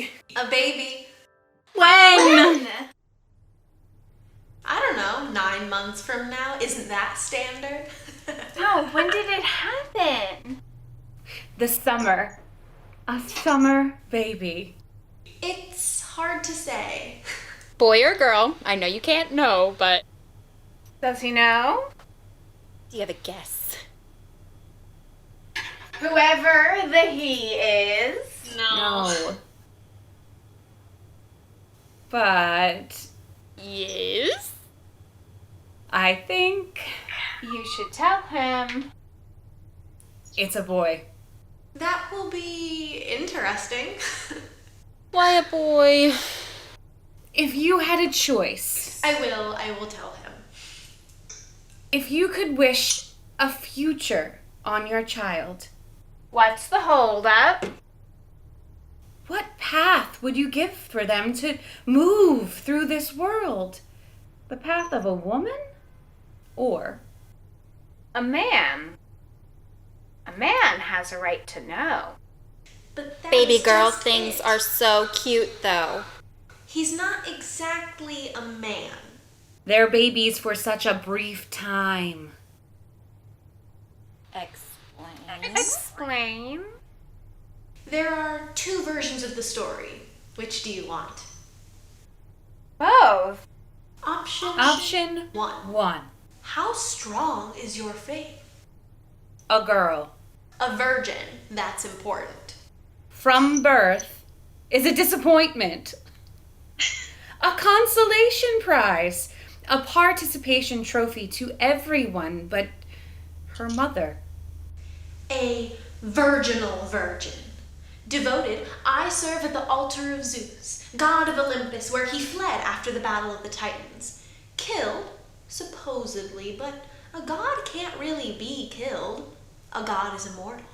baby? A baby. When? I don't know, 9 months from now? Isn't that standard? No, when did it happen? The summer. A summer baby. It's hard to say. Boy or girl? I know you can't know, but Does he know? do you have a guess? Whoever the he is. No. But Yes? I think You should tell him. it's a boy. That will be interesting. Why a boy? If you had a choice, I will tell him. if you could wish a future on your child, What's the holdup? what path would you give for them to move through this world? The path of a woman? Or A man. A man has a right to know. But that's Baby girl just things it. are so cute, though. He's not exactly a man. they're babies for such a brief time? Explain. Explain. There are 2 versions of the story. Which do you want? Both. Option 1. 1. How strong is your faith? A girl. A virgin, that's important. From birth is a disappointment. A consolation prize. A participation trophy to everyone but her mother. A virginal virgin. Devoted, I serve at the altar of Zeus, god of Olympus, where he fled after the battle of the Titans. Killed, supposedly, but a god can't really be killed. A god is immortal.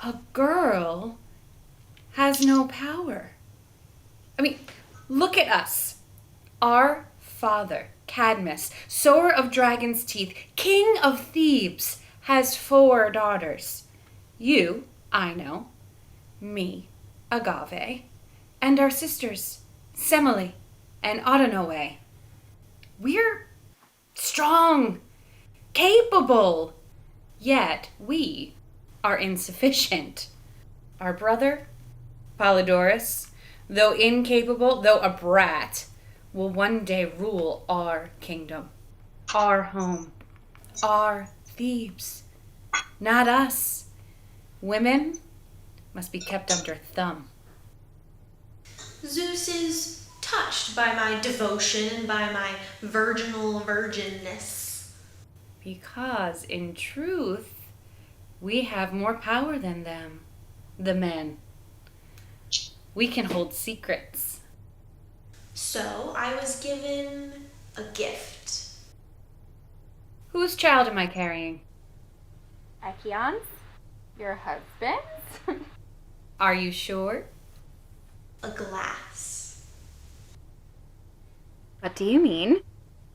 A girl has no power. I mean, look at us. Our father, Cadmus, sower of dragon's teeth, king of Thebes, has 4 daughters. You, I know. Me, Agave. And our sisters, Semele and Autonoe. We're strong, capable, yet we are insufficient. Our brother, Polydorus, though incapable, though a brat, will one day rule our kingdom, our home, our Thebes. Not us. Women must be kept under thumb. Zeus is touched by my devotion and by my virginal virginness. Because, in truth, we have more power than them, the men. We can hold secrets. So I was given a gift. Whose child am I carrying? Ijames? Your husband? Are you sure? A glass. What do you mean?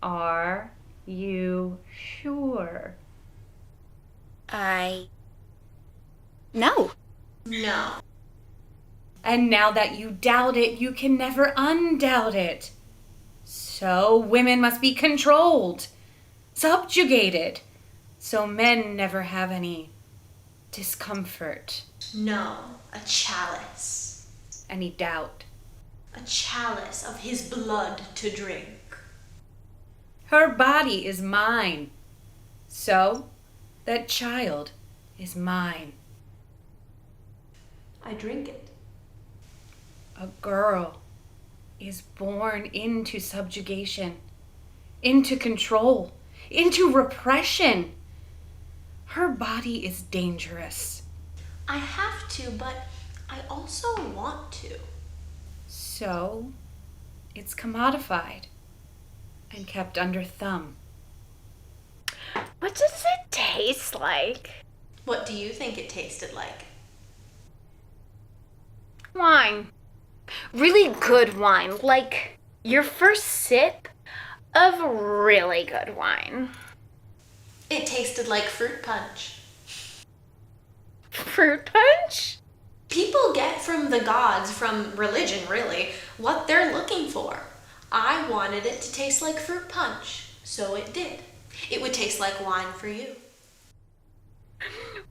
Are you sure? No. No. And now that you doubt it, you can never undoubt it. So women must be controlled, subjugated, so men never have any discomfort, No. A chalice. any doubt. A chalice of his blood to drink. Her body is mine, so that child is mine. I drink it. A girl is born into subjugation, into control, into repression. Her body is dangerous. I have to, but I also want to. So it's commodified and kept under thumb. What does it taste like? What do you think it tasted like? Wine. Really good wine. Like your first sip of really good wine. It tasted like fruit punch. Fruit punch? People get from the gods, from religion really, what they're looking for. I wanted it to taste like fruit punch, so it did. It would taste like wine for you.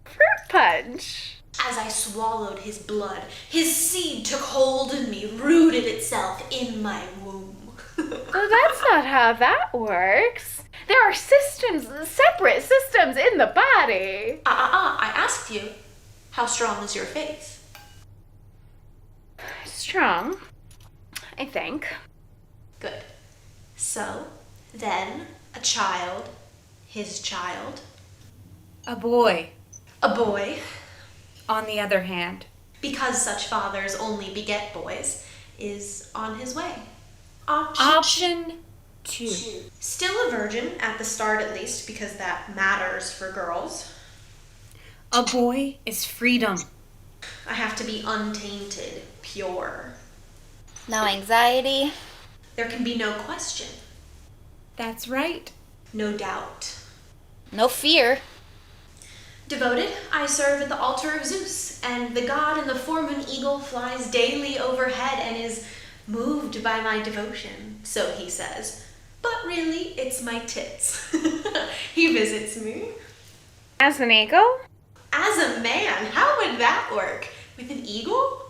Fruit punch. As I swallowed his blood, his seed took hold in me, rooted itself in my womb. Well, that's not how that works. There are separate systems in the body. I asked you, how strong is your faith? Strong, I think. Good. So, then, a child, his child, A boy, a boy, on the other hand. because such fathers only beget boys, is on his way. Option 2. Still a virgin, at the start at least, because that matters for girls. A boy is freedom. I have to be untainted, pure. No anxiety. There can be no question, That's right. no doubt. No fear. Devoted, I serve at the altar of Zeus, and the god in the form of an eagle flies daily overhead and is moved by my devotion, so he says. But really, it's my tits. He visits me. As an eagle? As a man, how would that work? With an eagle?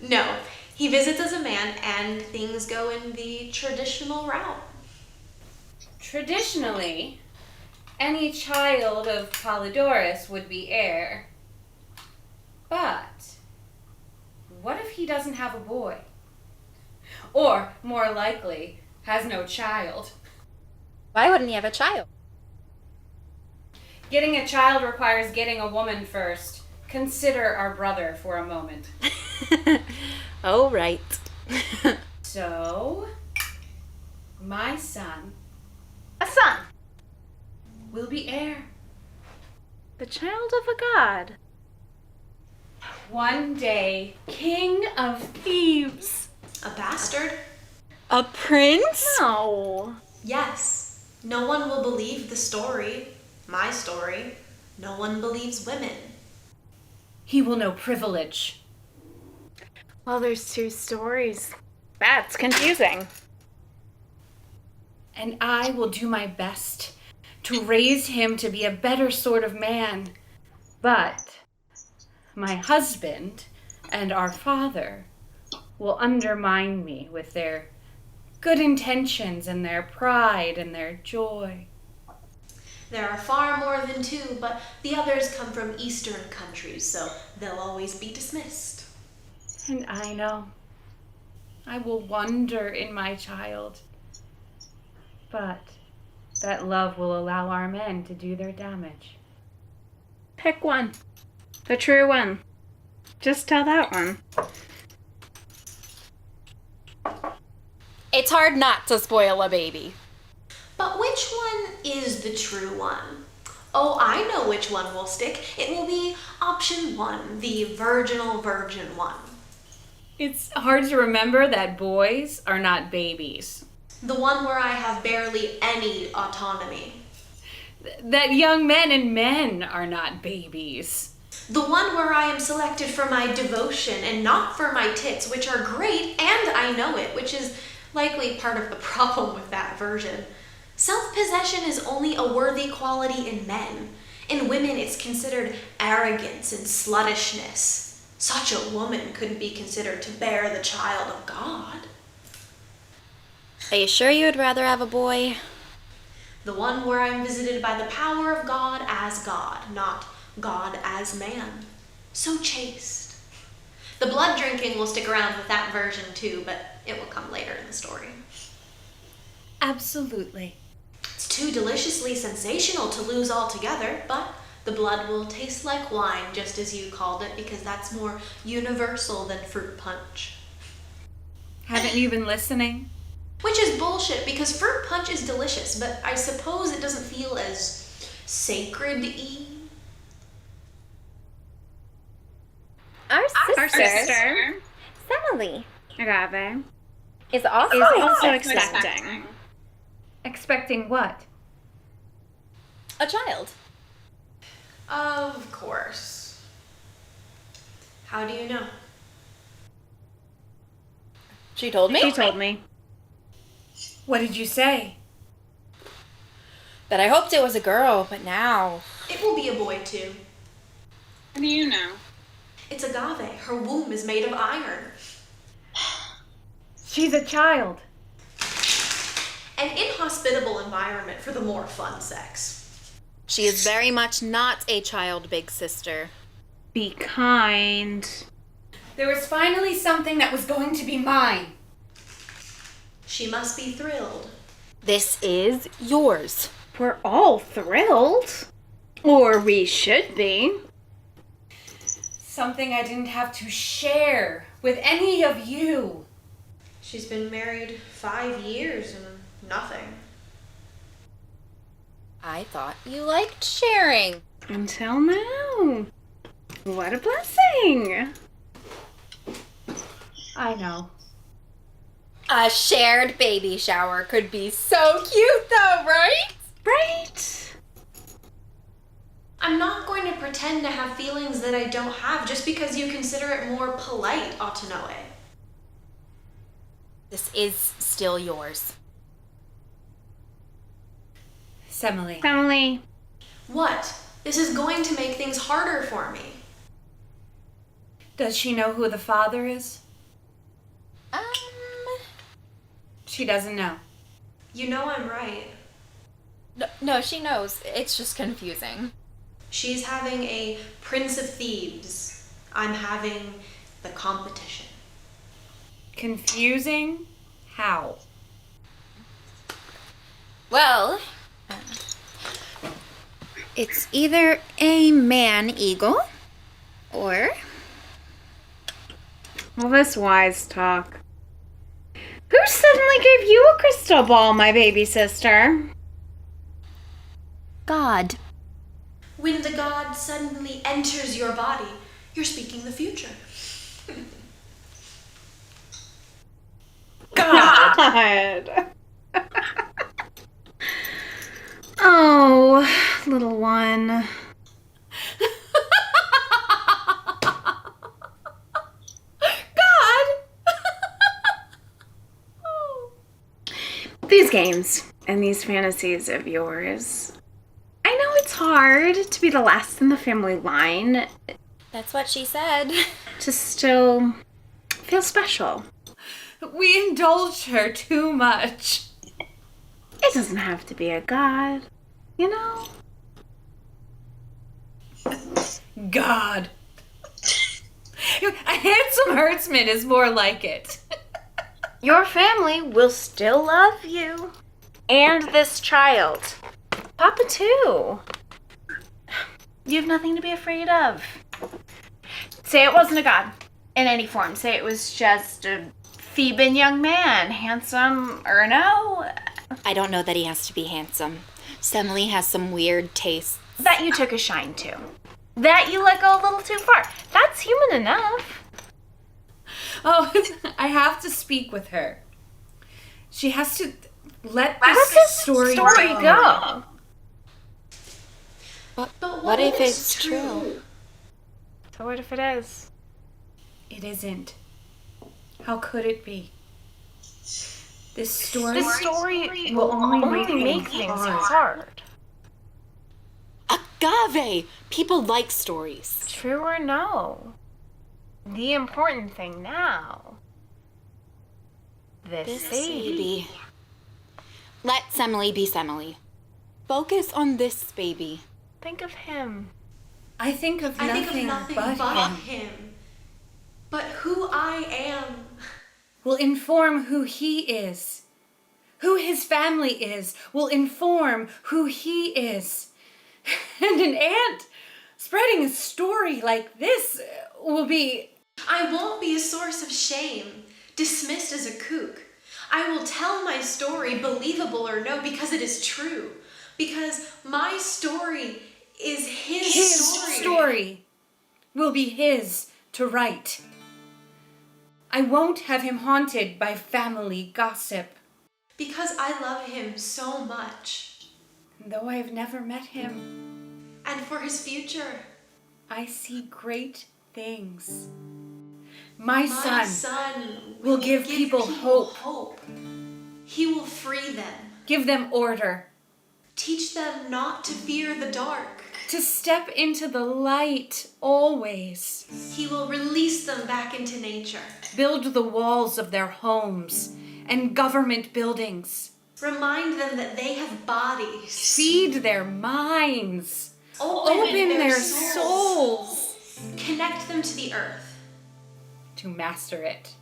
No, he visits as a man and things go in the traditional route. Traditionally, any child of Polydorus would be heir. But what if he doesn't have a boy? Or, more likely, has no child? Why wouldn't he have a child? Getting a child requires getting a woman first. Consider our brother for a moment. Oh, right. So, my son A son. will be heir. The child of a god. One day, king of Thebes. A bastard? A prince? No. Yes. No one will believe the story. My story. No one believes women. He will know privilege. Well, there's two stories. That's confusing. And I will do my best to raise him to be a better sort of man. But my husband and our father will undermine me with their good intentions and their pride and their joy. There are far more than two, but the others come from Eastern countries, so they'll always be dismissed. And I know I will wonder in my child. But that love will allow our men to do their damage. Pick one. The true one. Just tell that one. It's hard not to spoil a baby. But which one is the true one? Oh, I know which one will stick. It will be option 1, the virginal virgin one. It's hard to remember that boys are not babies. The one where I have barely any autonomy. That young men and men are not babies. The one where I am selected for my devotion and not for my tits, which are great, and I know it, which is likely part of the problem with that version. Self-possession is only a worthy quality in men. In women, it's considered arrogance and sluttishness. Such a woman couldn't be considered to bear the child of God. Are you sure you would rather have a boy? The one where I'm visited by the power of God as God, not God as man. So chaste. The blood drinking will stick around with that version too, but it will come later in the story. Absolutely. It's too deliciously sensational to lose altogether, but the blood will taste like wine, just as you called it, because that's more universal than fruit punch. Haven't you been listening? Which is bullshit, because fruit punch is delicious, but I suppose it doesn't feel as sacred-y. Our sister, Semele, Agave. is also expecting. Expecting what? A child. Of course. How do you know? She told me She told me. What did you say? that I hoped it was a girl, but now... It will be a boy too. How do you know? It's Agave. Her womb is made of iron. She's a child. An inhospitable environment for the more fun sex. She is very much not a child, big sister. Be kind. There was finally something that was going to be mine. She must be thrilled. This is yours. We're all thrilled. Or we should be. Something I didn't have to share with any of you. She's been married 5 years and nothing. I thought you liked sharing. Until now. What a blessing. I know. A shared baby shower could be so cute though, right? Right? I'm not going to pretend to have feelings that I don't have just because you consider it more polite, Autonoe. This is still yours. Semele. Semele. What? This is going to make things harder for me. Does she know who the father is? She doesn't know. You know I'm right. No, she knows. It's just confusing. She's having a Prince of Thebes. I'm having the competition. Confusing? How? Well, it's either a man eagle or... Well, this wise talk. Who suddenly gave you a crystal ball, my baby sister? God. When the god suddenly enters your body, you're speaking the future. God. Oh, little one. These games and these fantasies of yours. I know it's hard to be the last in the family line, That's what she said. to still feel special. We indulge her too much. It doesn't have to be a god, you know? God. A handsome herdsman is more like it. Your family will still love you. And this child. Papa, too. You have nothing to be afraid of. Say it wasn't a god in any form. Say it was just a Theban young man, handsome or no. I don't know that he has to be handsome. Semele has some weird tastes. That you took a shine to. That you let go a little too far. That's human enough. Oh, I have to speak with her. She has to let this story go. But What if it's true? So what if it is? It isn't. How could it be? This story will only make things hard. Agave! People like stories. True or no? The important thing now. This baby. Let Semele be Semele. Focus on this baby. Think of him. I think of nothing but him. him. But who I am. Will inform who he is. Who his family is will inform who he is. And an ant spreading a story like this will be... I won't be a source of shame, dismissed as a kook. I will tell my story, believable or no, because it is true. Because my story is his story will be his to write. I won't have him haunted by family gossip. Because I love him so much. Though I have never met him, And for his future. I see great things. My My son son will give people hope. He will free them. Give them order. Teach them not to fear the dark. To step into the light always. He will release them back into nature. Build the walls of their homes and government buildings. Remind them that they have bodies. Feed their minds. Open their souls. Connect them to the earth. To master it.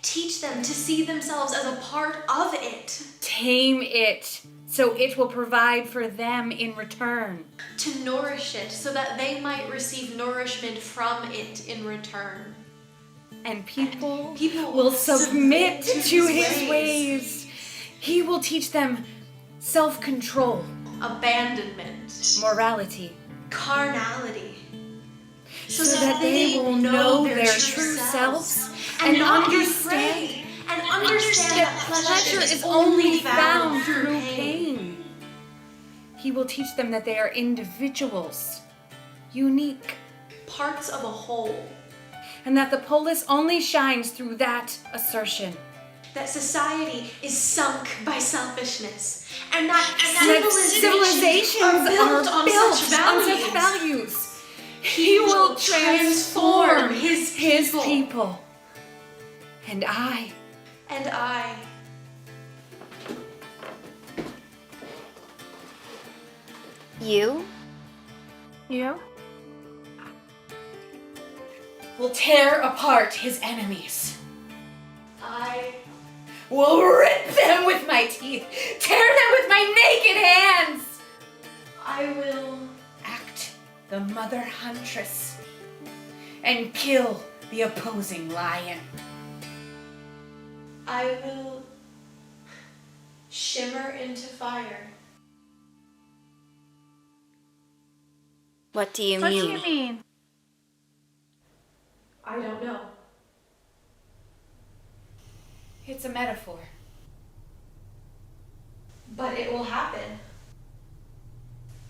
Teach them to see themselves as a part of it. Tame it so it will provide for them in return. To nourish it so that they might receive nourishment from it in return. And people People will submit to to his his ways. He will teach them self-control, Abandonment. morality, Carnality. so that they will know their true selves and not be understand afraid, and understand that pleasure is only found through pain. He will teach them that they are individuals, unique, Parts of a whole. and that the polis only shines through that assertion. That society is sunk by selfishness, and that Civilizations are built on such values. values. He will transform his people. And I And I You? will tear apart his enemies. I Will rip them with my teeth. Tear them with my naked hands. will Act the mother huntress and kill the opposing lion. I will shimmer into fire. What do you mean? mean? I don't know. It's a metaphor. But it will happen.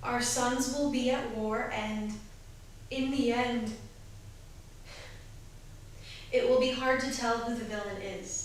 Our sons will be at war, and in the end, it will be hard to tell who the villain is.